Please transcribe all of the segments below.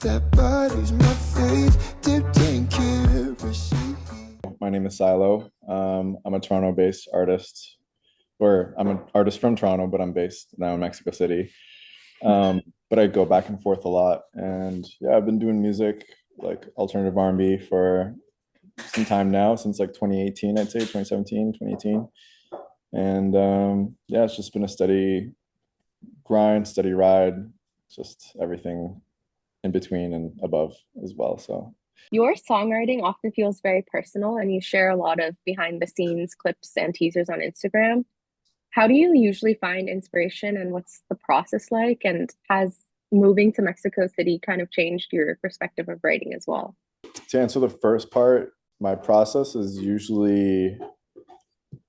That body's my faith, dipped in kerosene. My name is Sylo. I'm a Toronto-based artist, or I'm an artist from Toronto, but I'm based now in Mexico City. Um, but I go back and forth a lot, and yeah, I've been doing music like alternative R&B for some time now, since like 2018, I'd say 2017, 2018, and yeah, it's just been a steady grind, steady ride, just everything in between and above as well. So Your songwriting often feels very personal, and you share a lot of behind the scenes clips and teasers on Instagram. How do you usually find inspiration, and what's the process like? And has moving to Mexico City kind of changed your perspective of writing as well? to answer the first part, my process is usually,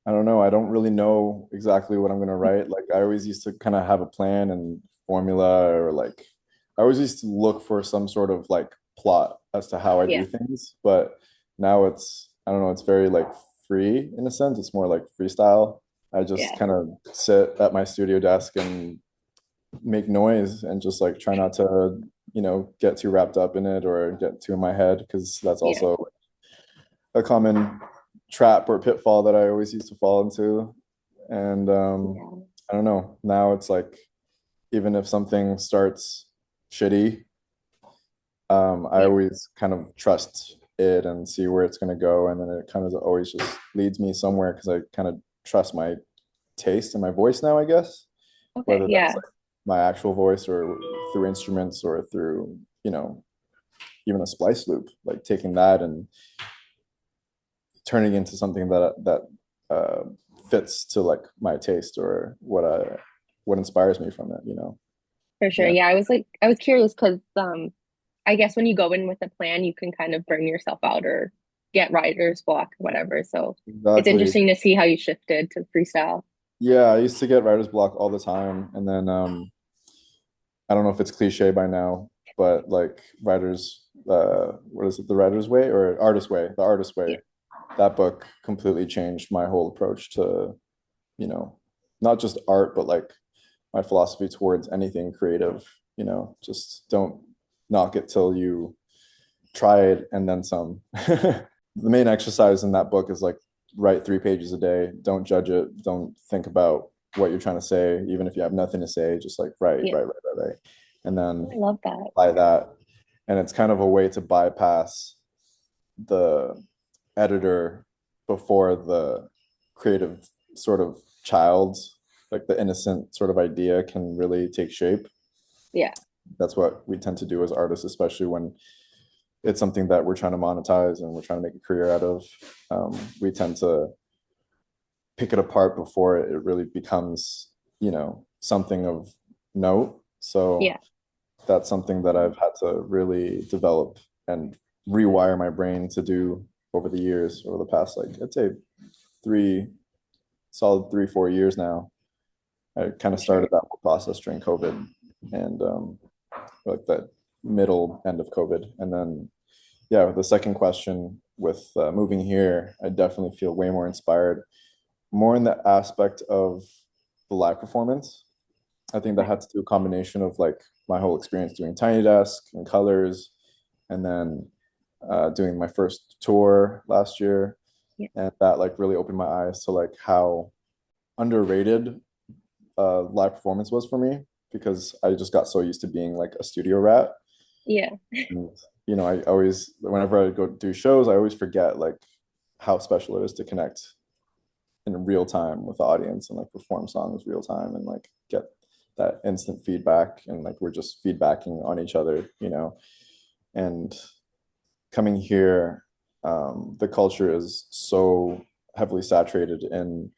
I don't know, I don't really know exactly what I'm gonna write. Like I always used to kind of have a plan and formula, or like I always used to look for some sort of like plot as to how I do Yeah, things. But now it's, I don't know, it's very like free in a sense. It's more like freestyle. I just yeah, kind of sit at my studio desk and make noise and just like try not to, get too wrapped up in it or get too in my head, because that's yeah, also a common trap or pitfall that I always used to fall into. And yeah, I don't know. Now it's like, even if something starts shitty, I yeah, always kind of trust it and see where it's going to go. And then it kind of always just leads me somewhere, because I kind of trust my taste and my voice now, I guess, okay, whether that's yeah, like my actual voice or through instruments or through, even a splice loop, like taking that and turning into something that fits to like my taste or what inspires me from it. for sure. Yeah, Yeah, I was curious because I guess when you go in with a plan, you can kind of burn yourself out or get writer's block or whatever. So it's exactly. interesting to see how you shifted to freestyle. Yeah, I used to get writer's block all the time, and then I don't know if it's cliche by now, but like writers, what is it, the writer's way or artist way, the artist Yeah, way, that book completely changed my whole approach to, you know, not just art, but like my philosophy towards anything creative. Just don't knock it till you try it and then some. The main exercise in that book is like write 3 pages a day. Don't judge it. Don't think about what you're trying to say, even if you have nothing to say. Just like write, yeah. write, write, write, write, and then Oh, I love that. apply that. And it's kind of a way to bypass the editor before the creative sort of child, like the innocent sort of idea, can really take shape. Yeah, That's what we tend to do as artists, especially when it's something that we're trying to monetize and we're trying to make a career out of. We tend to pick it apart before it really becomes, something of note. So yeah. that's something that I've had to really develop and rewire my brain to do over the years, over the past, like, I'd say three, solid 3, 4 years now. I kind of For sure. started that whole process during COVID, and like that middle end of COVID. And then, yeah, the second question with moving here, I definitely feel way more inspired, more in the aspect of the live performance. I think that Okay. had to do a combination of like my whole experience doing Tiny Desk and Colors, and then doing my first tour last year, Yeah. and that like really opened my eyes to like how underrated live performance was for me, because I just got so used to being like a studio rat. Yeah. And, I always, whenever I go do shows, I always forget like how special it is to connect in real time with the audience and like perform songs real time and like get that instant feedback, and like we're just feedbacking on each other. And coming here, the culture is so heavily saturated in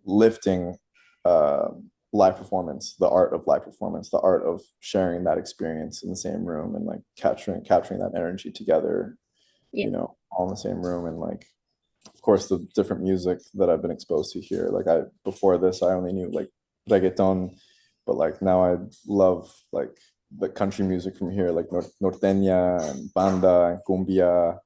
lifting uh, live performance, the art of live performance, the art of sharing that experience in the same room and like capturing that energy together, Yeah. all in the same room. And like, of course, the different music that I've been exposed to here. Like before this, I only knew like reggaeton, but like now I love like the country music from here, like norteña and banda and cumbia,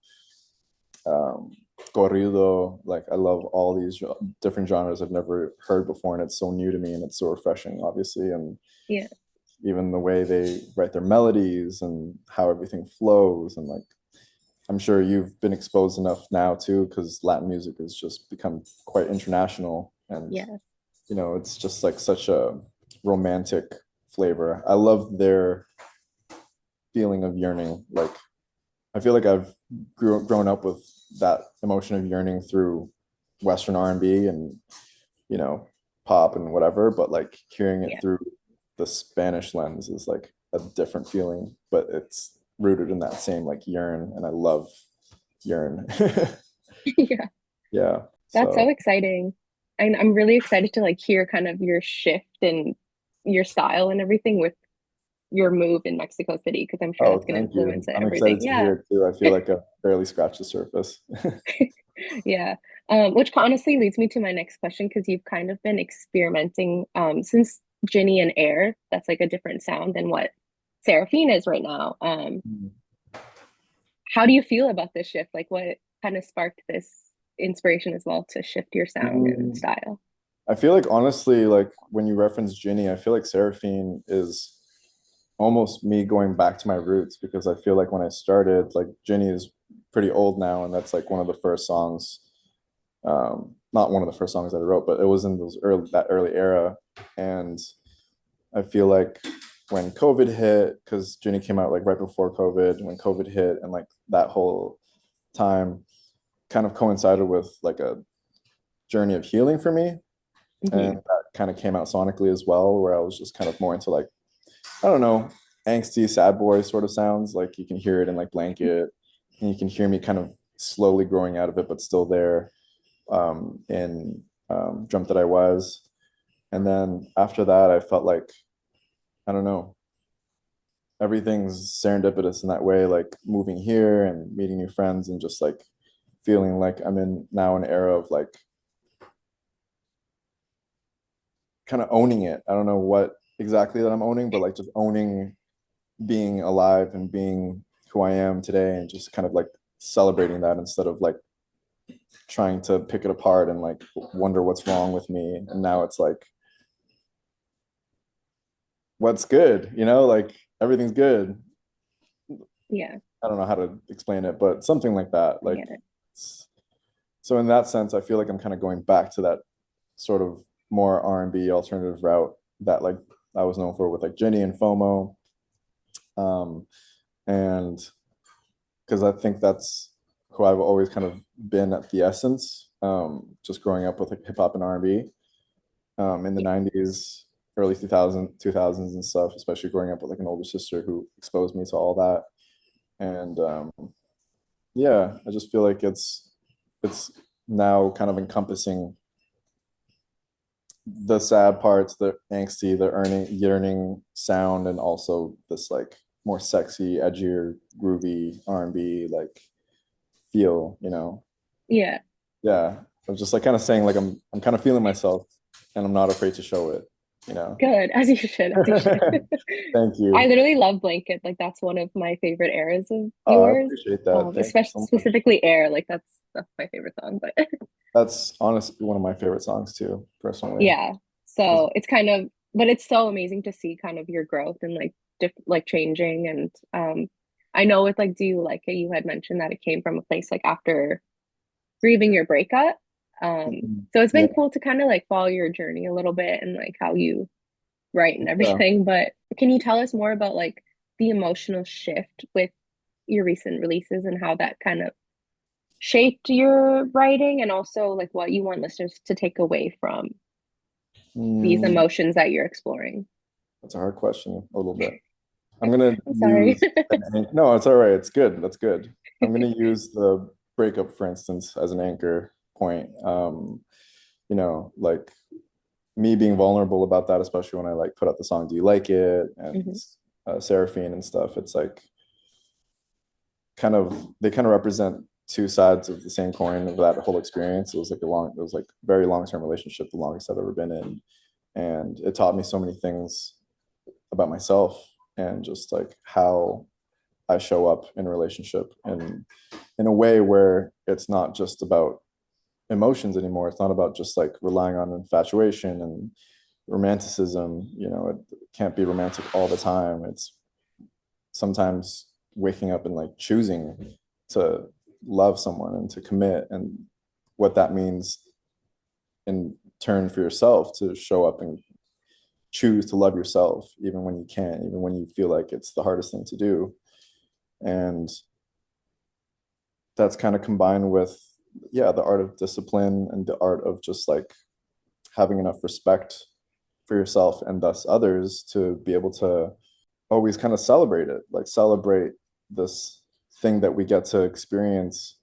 um, corrido. Like I love all these different genres I've never heard before, and it's so new to me and it's so refreshing, obviously. And Yeah. even the way they write their melodies and how everything flows. And like, I'm sure you've been exposed enough now too, because Latin music has just become quite international. And, Yeah. you know, it's just like such a romantic flavor. I love their feeling of yearning. Like, I feel like I've grown up with that emotion of yearning through Western R&B and, you know, pop and whatever, but like hearing it Yeah. through the Spanish lens is like a different feeling, but it's rooted in that same like yearn, and I love yearn. Yeah. Yeah. That's so So, exciting. And I'm really excited to like hear kind of your shift in your style and everything with your move in Mexico City, because I'm sure oh, that's going to thank you. influence I'm everything. excited to Yeah. hear it too. I feel like I've barely scratched the surface. Yeah. Which honestly leads me to my next question, because you've kind of been experimenting since Ginny and Air, that's like a different sound than what Seraphine is right now. How do you feel about this shift? Like, what kind of sparked this inspiration as well to shift your sound and Mm. style? I feel like honestly, like when you reference Ginny, I feel like Seraphine is almost me going back to my roots, because I feel like when I started, like Ginny is pretty old now, and that's like one of the first songs, not one of the first songs that I wrote, but it was in those early era. And I feel like when COVID hit, because Ginny came out like right before COVID, when COVID hit, and like that whole time kind of coincided with like a journey of healing for me. And Hmm. that kind of came out sonically as well, where I was just kind of more into like, I don't know, angsty sad boy sort of sounds. Like you can hear it in like Blanket, and you can hear me kind of slowly growing out of it, but still there, in Dreamt That I Was. And then after that, I felt like, I don't know, everything's serendipitous in that way, like moving here and meeting new friends and just like feeling like I'm in now an era of like kind of owning it. I don't know what exactly that I'm owning, but like just owning being alive and being who I am today, and just kind of like celebrating that instead of like trying to pick it apart and like wonder what's wrong with me. And now it's like, what's good, you know, like everything's good. Yeah, I don't know how to explain it, but something like that. I Like, get it. so in that sense, I feel like I'm kind of going back to that sort of more R&B alternative route that like I was known for with like Jenny and FOMO. Um, and because I think that's who I've always kind of been at the essence, just growing up with like hip hop and R&B, in the Yeah. 90s, early 2000s and stuff, especially growing up with like an older sister who exposed me to all that. And yeah, I just feel like it's now kind of encompassing the sad parts, the angsty, the yearning sound, and also this like more sexy, edgier, groovy R&B like feel, you know. Yeah. Yeah. I was just like kind of saying like I'm kind of feeling myself, and I'm not afraid to show it, you know. Good, as you should, as you should. Thank I you. literally love Blanket. Like that's one of my favorite eras of Oh, I yours. appreciate that. Thank you Especially so much. specifically Air. Like that's my favorite song. But That's honestly one of my favorite songs too, personally. yeah. So it's kind of, but it's so amazing to see kind of your growth and like like changing. And I know with like Do You Like It, you had mentioned that it came from a place like after grieving your breakup. So it's Yeah. been cool to kind of like follow your journey a little bit and like how you write and Yeah. everything. But can you tell us more about like the emotional shift with your recent releases and how that kind of shaped your writing, and also like what you want listeners to take away from these Mm, emotions that you're exploring? that's a hard question, a little bit. I'm gonna I'm sorry. use no, it's all right. It's good. That's good. I'm gonna use the breakup, for instance, as an anchor point. You know, like me being vulnerable about that, especially when I like put out the song "Do You Like It" and Hmm. Seraphine and stuff. It's like kind of they kind of represent two sides of the same coin of that whole experience. It was like very long term relationship, the longest I've ever been in, and it taught me so many things about myself and just like how I show up in a relationship, and in a way where it's not just about emotions anymore. It's not about just like relying on infatuation and romanticism, it can't be romantic all the time. It's sometimes waking up and like choosing to love someone and to commit, and what that means in turn for yourself to show up and choose to love yourself even when you can't, even when you feel like it's the hardest thing to do. And that's kind of combined with, yeah, the art of discipline and the art of just like having enough respect for yourself and thus others to be able to always kind of celebrate it, like celebrate this thing that we get to experience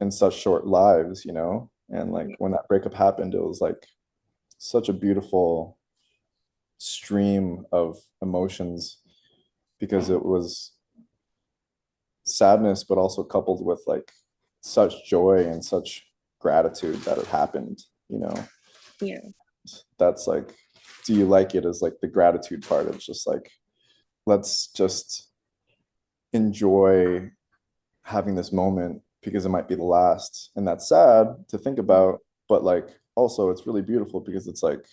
in such short lives, And like when that breakup happened, it was like such a beautiful stream of emotions because it was sadness, but also coupled with like such joy and such gratitude that it happened. Yeah. That's like, do you like it as like the gratitude part? It's just like, let's just enjoy having this moment because it might be the last. And that's sad to think about, but like also it's really beautiful because it's like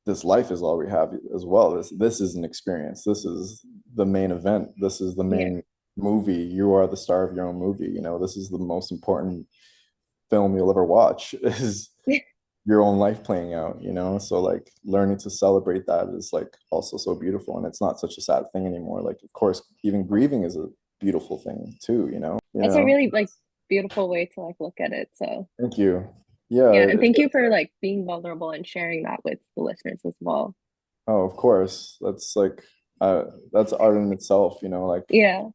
this life is all we have as well. This is an experience. This is the main event. This is the Yeah. main movie. You are the star of your own movie. This is the most important film you'll ever watch is your own life playing out. So like learning to celebrate that is like also so beautiful, and it's not such a sad thing anymore. Like of course even grieving is a beautiful thing too. That's a really like beautiful way to like look at it. So Thank you. yeah, Yeah. and thank you for like being vulnerable and sharing that with the listeners as well. Oh, of course. That's like that's art in itself. Like Yeah.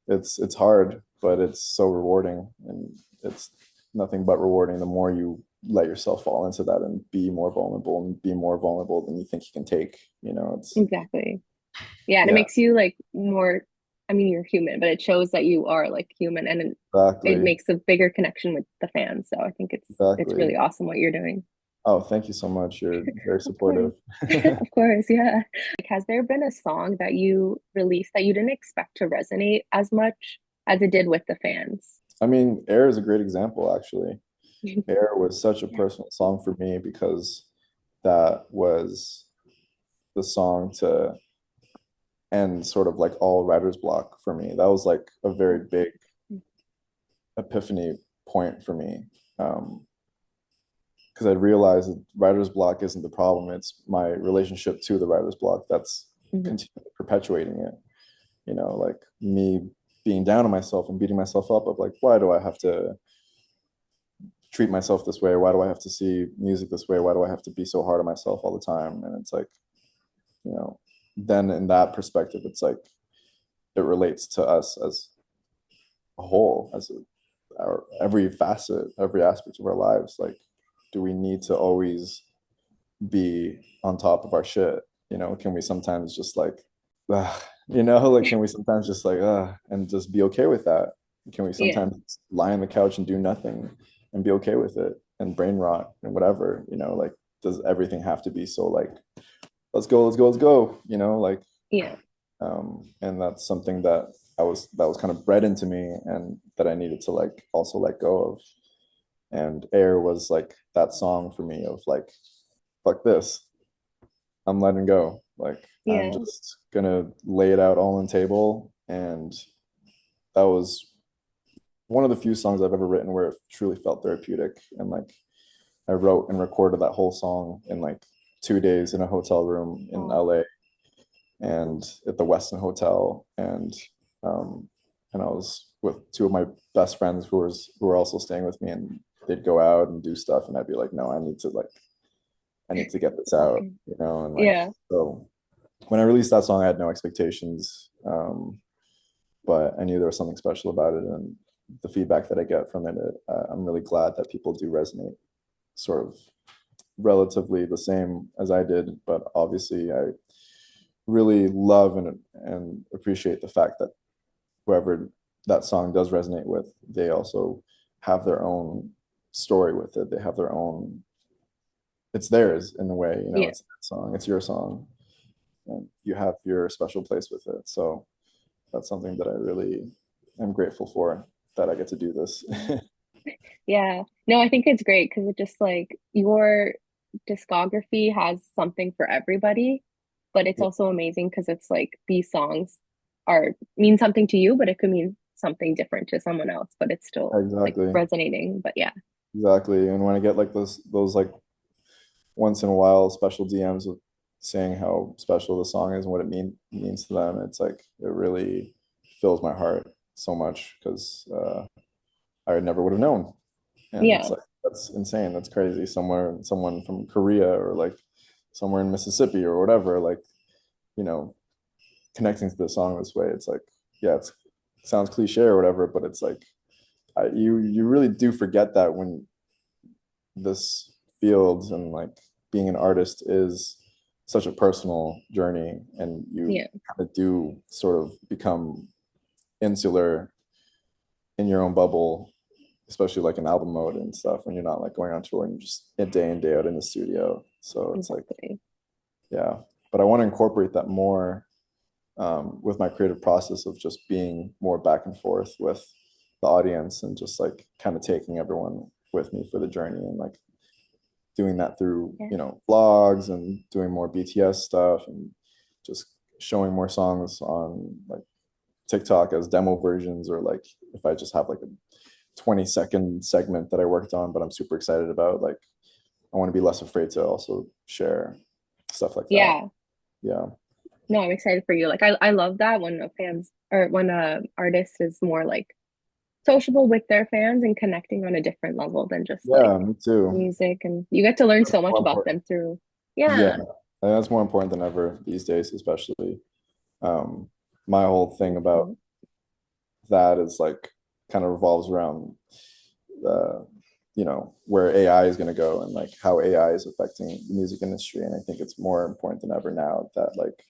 it's hard, but it's so rewarding, and it's nothing but rewarding the more you let yourself fall into that and be more vulnerable and be more vulnerable than you think you can take. It's Exactly. Yeah, and it yeah, makes you like more, I mean, you're human, but it shows that you are like human, and it exactly. makes a bigger connection with the fans. So I think it's Exactly. really awesome what you're doing. Oh, thank you so much. You're very Of course. supportive. Of course, yeah. Like, has there been a song that you released that you didn't expect to resonate as much as it did with the fans? I mean, Air is a great example, actually. Air was such a Yeah. personal song for me because that was the song to end sort of like all writer's block for me. That was like a very big epiphany point for me. Because I realized that writer's block isn't the problem. It's my relationship to the writer's block that's Mhm. continually perpetuating it. Like me being down on myself and beating myself up of like, why do I have to treat myself this way? Why do I have to see music this way? Why do I have to be so hard on myself all the time? And it's like, you know, then in that perspective, it's like it relates to us as a whole, as our every facet, every aspect of our lives. Like, do we need to always be on top of our shit? Can we sometimes just like, like, can we sometimes just like, and just be okay with that? Can we Yeah. sometimes lie on the couch and do nothing and be okay with it and brain rot and whatever? Like, does everything have to be so like, let's go, let's go, let's go? Like, Yeah. and that's something that was kind of bred into me and that I needed to like also let go of. And Air was like that song for me of like, fuck this, I'm letting go. Like I'm Yeah. just gonna lay it out all on the table. And that was one of the few songs I've ever written where it truly felt therapeutic. And like I wrote and recorded that whole song in like 2 days in a hotel room in Oh, LA and at the Westin Hotel. Um and I was with two of my best friends who were also staying with me, and they'd go out and do stuff and I'd be like, no, I need to get this out, okay. and like Yeah. so when I released that song, I had no expectations, but I knew there was something special about it, and the feedback that I get from it, I'm really glad that people do resonate, sort of relatively the same as I did. But obviously, I really love and appreciate the fact that whoever that song does resonate with, they also have their own story with it. They have their own. It's theirs in a way, Yeah. It's that song. It's your song, and you have your special place with it. So that's something that I really am grateful for, that I get to do this. Yeah. No, I think it's great because it just like discography has something for everybody, but it's Yeah, also amazing because it's like these songs are mean something to you, but it could mean something different to someone else, but it's still like exactly. resonating. But yeah, Exactly. And when I get like those like once in a while special DMs of saying how special the song is and what it means to them, it's like it really fills my heart so much because I never would have known. And it's yeah, like that's insane. That's crazy. Someone from Korea or like somewhere in Mississippi or whatever, like, you know, connecting to the song this way. It's like, yeah, it sounds cliche or whatever, but it's like you really do forget that when this field and like being an artist is such a personal journey and you yeah, kind of do sort of become insular in your own bubble, especially like in album mode and stuff when you're not like going on tour and you're just a day in day out in the studio. So it's like, exactly. yeah, but I want to incorporate that more with my creative process of just being more back and forth with the audience and just like kind of taking everyone with me for the journey and like doing that through, Yeah. you know, vlogs and doing more BTS stuff and just showing more songs on like TikTok as demo versions or like if I just have like a 20-second segment that I worked on but I'm super excited about, like I want to be less afraid to also share stuff like that. Yeah. Yeah. No, I'm excited for you. Like I love that when a fans or when a artist is more like sociable with their fans and connecting on a different level than just like Yeah, me too. music, and you get to learn That's so much more about important. them through. Yeah, Yeah. that's more important than ever these days, especially. Um, my whole thing about that is like kind of revolves around uh, you know, where AI is going to go and like how AI is affecting the music industry. And I think it's more important than ever now that like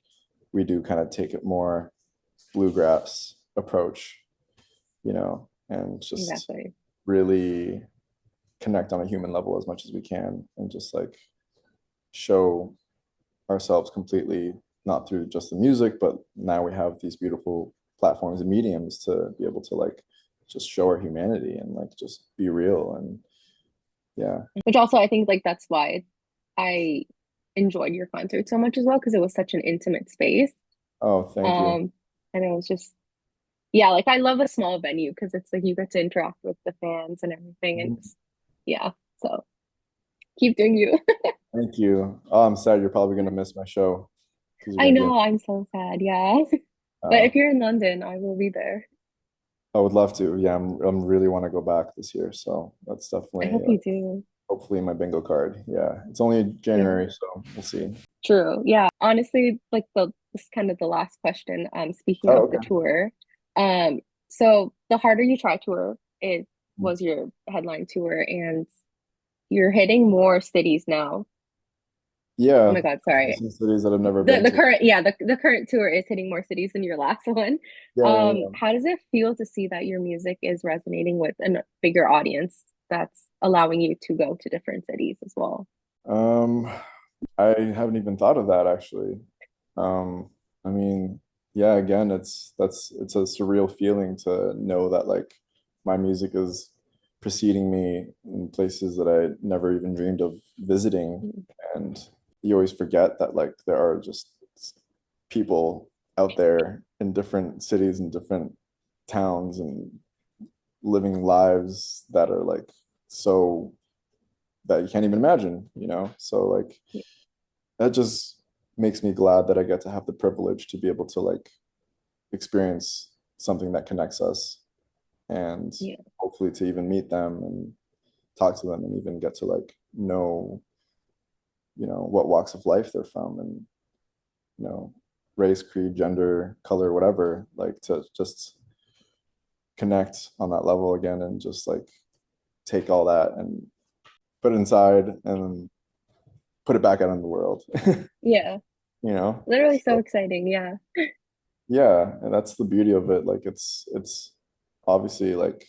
we do kind of take it more bluegrass approach, you know, and just Exactly. really connect on a human level as much as we can and just like show ourselves completely, not through just the music, but now we have these beautiful platforms and mediums to be able to like just show our humanity and like just be real and yeah. Which also I think like that's why I enjoyed your concert so much as well because it was such an intimate space. Oh, thank you. Um, and it was just yeah, like I love a small venue because it's like you get to interact with the fans and everything, and Mhm. just, yeah. So keep doing you. Thank you. Oh, I'm sad you're probably gonna miss my show because you're I gonna be in. know, I'm so sad. Yeah. But Uh, if you're in London, I will be there. I would love to. Yeah, I'm really want to go back this year, so that's I definitely hope you do. hopefully my bingo card. Yeah, it's only Yeah. January, so we'll see. True. Yeah. Honestly, like this is kind of the last question. Speaking Oh, of the okay. tour, um, so the Harder You Try tour, it was your headline tour, and you're hitting more cities now. Oh my Yeah, God, sorry. some cities that I've never The been the to. current yeah, the current tour is hitting more cities than your last one. Yeah, yeah, yeah. How does it feel to see that your music is resonating with a bigger audience that's allowing you to go to different cities as well? Um, I haven't even thought of that actually. Um, I mean, yeah, again, it's a surreal feeling to know that like my music is preceding me in places that I never even dreamed of visiting. And you always forget that like there are just people out there in different cities and different towns and living lives that are like so that you can't even imagine, you know? So like that just makes me glad that I get to have the privilege to be able to like experience something that connects us and Yeah, hopefully to even meet them and talk to them and even get to like know, you know, what walks of life they're from and, you know, race, creed, gender, color, whatever, like to just connect on that level again and just like take all that and put it inside and put it back out in the world, yeah, you know? literally so So, exciting. Yeah, yeah, and that's the beauty of it. Like it's obviously like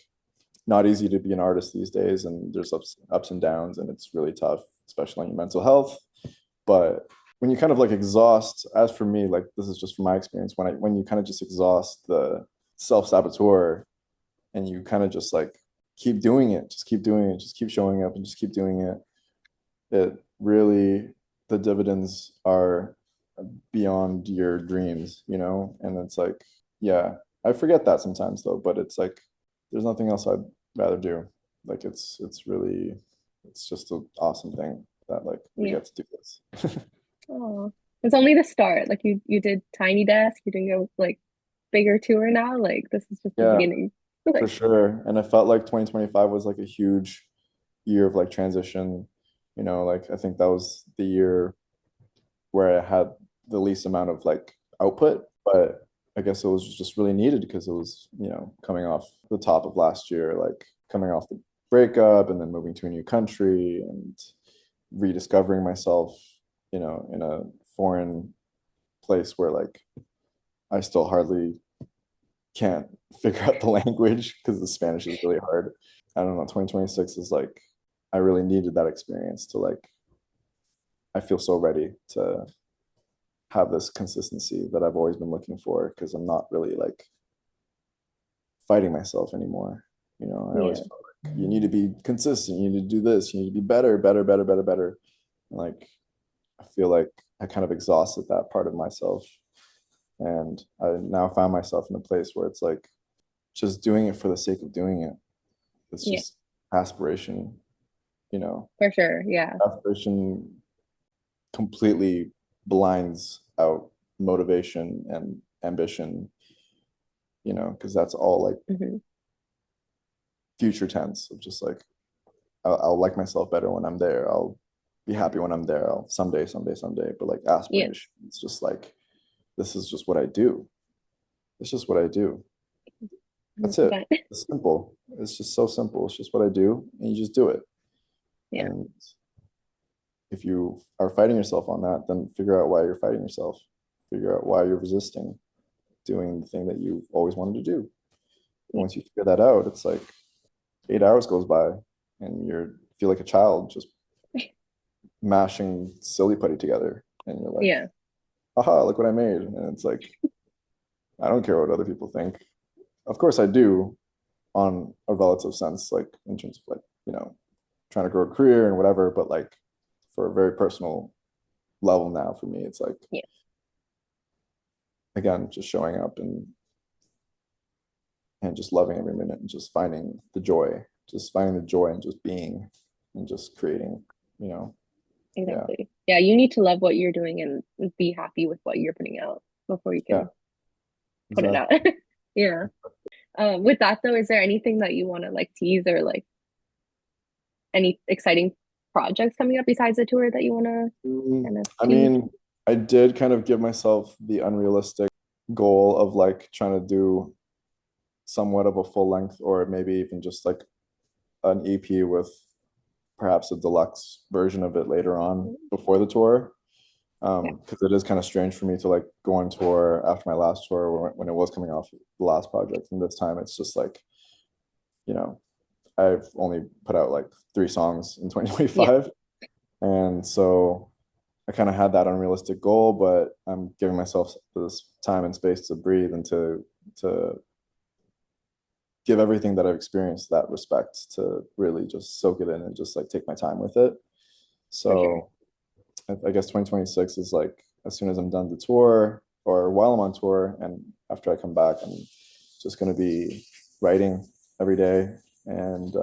not easy to be an artist these days, and there's ups and downs, and it's really tough, especially on your mental health. But when you kind of like exhaust, as for me, like this is just from my experience, when you kind of just exhaust the self-saboteur and you kind of just like keep doing it, just keep doing it, just keep showing up and just keep doing it, it really, the dividends are beyond your dreams, you know? And it's like, yeah, I forget that sometimes though, but it's like there's nothing else I'd rather do. Like it's really, it's just an awesome thing that like we Yeah. get to do this. Oh, it's only the start. Like you did Tiny Desk, you're doing a like bigger tour now. Like this is just the Yeah, beginning. for Like, sure. And I felt like 2025 was like a huge year of like transition. You know, like I think that was the year where I had the least amount of like output, but I guess it was just really needed because it was, you know, coming off the top of last year, like coming off the breakup and then moving to a new country and rediscovering myself, you know, in a foreign place where like I still hardly can't figure out the language because the Spanish is really hard. I don't know, 2026 is like I really needed that experience to like I feel so ready to have this consistency that I've always been looking for because I'm not really like fighting myself anymore. You know, I always yeah, felt like you need to be consistent, you need to do this, you need to be better, better, better, better, better. And like I feel like I kind of exhausted that part of myself. And I now found myself in a place where it's like just doing it for the sake of doing it. It's yeah, just aspiration, you know. for sure. Yeah. Aspiration completely blinds out motivation and ambition, you know, because that's all like Hmm. future tense of just like I'll like myself better when I'm there. I'll be happy when I'm there. I'll someday, someday, someday. But like Yeah. aspiration, it's just like this is just what I do. It's just what I do. That's it. 100%. It's simple. It's just so simple. It's just what I do, and you just do it. Yeah. And if you are fighting yourself on that, then figure out why you're fighting yourself. Figure out why you're resisting doing the thing that you always wanted to do. And Yeah. once you figure that out, it's like 8 hours goes by, and you feel like a child just mashing silly putty together, and you're like, Yeah. "Haha, look what I made!" And it's like, I don't care what other people think. Of course, I do, on a relative sense, like in terms of like you know trying to grow a career and whatever. But like for a very personal level now, for me, it's like Yeah. again just showing up and just loving every minute and just finding the joy and just being and just creating. You know, yeah, Exactly. Yeah. You need to love what you're doing and be happy with what you're putting out before you yeah, can put it exactly. out. Yeah. With that though, is there anything that you want to like tease or like any exciting projects coming up besides the tour that you want to kind of I tease? mean, I did kind of give myself the unrealistic goal of like trying to do somewhat of a full length or maybe even just like an EP with perhaps a deluxe version of it later on before the tour. Yeah. Because it is kind of strange for me to like go on tour after my last tour when it was coming off the last project. And this time it's just like, you know, I've only put out like 3 songs in Yeah. 2025. And so I kind of had that unrealistic goal, but I'm giving myself this time and space to breathe and to give everything that I've experienced that respect to really just soak it in and just like take my time with it. For sure. So I guess 2026 is like as soon as I'm done the tour or while I'm on tour and after I come back, I'm just going to be writing every day and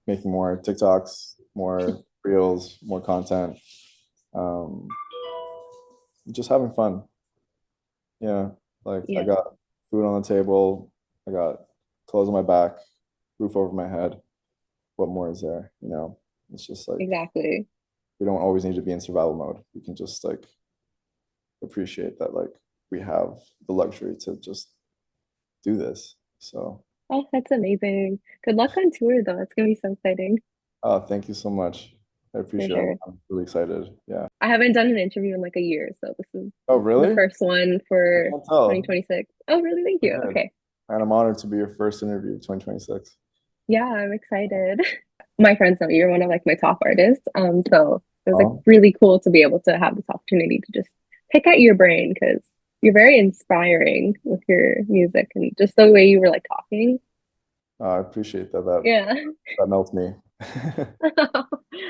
making more TikToks, more reels, more content, um, just having fun. Yeah, like I Yeah. got food on the table, I got clothes on my back, roof over my head. What more is there? You know, it's just like Exactly. we don't always need to be in survival mode. We can just like appreciate that like we have the luxury to just do this. So, Oh, that's amazing. Good luck on tour though. It's gonna be so exciting. thank you so much. I For appreciate it. sure. I'm really excited. Yeah. I haven't done an interview in like a year, so this is Oh, the really? first one I for can't tell. 2026. Oh, really? Thank So you. good. Okay. And I'm honored to be your first interview of 2026. Yeah, I'm excited. My friends know you're one of like my top artists. So it was like Oh, really cool to be able to have this opportunity to just pick at your brain because you're very inspiring with your music and just the way you were like talking. I appreciate that. That Yeah. that melts me.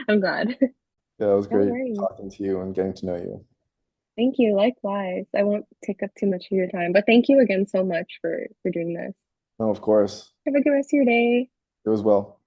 I'm glad. Yeah, it was No great worries. talking to you and getting to know you. Thank you. Likewise. I won't take up too much of your time, but thank you again so much for doing this. No, of course. Have a good rest of your day. It was well.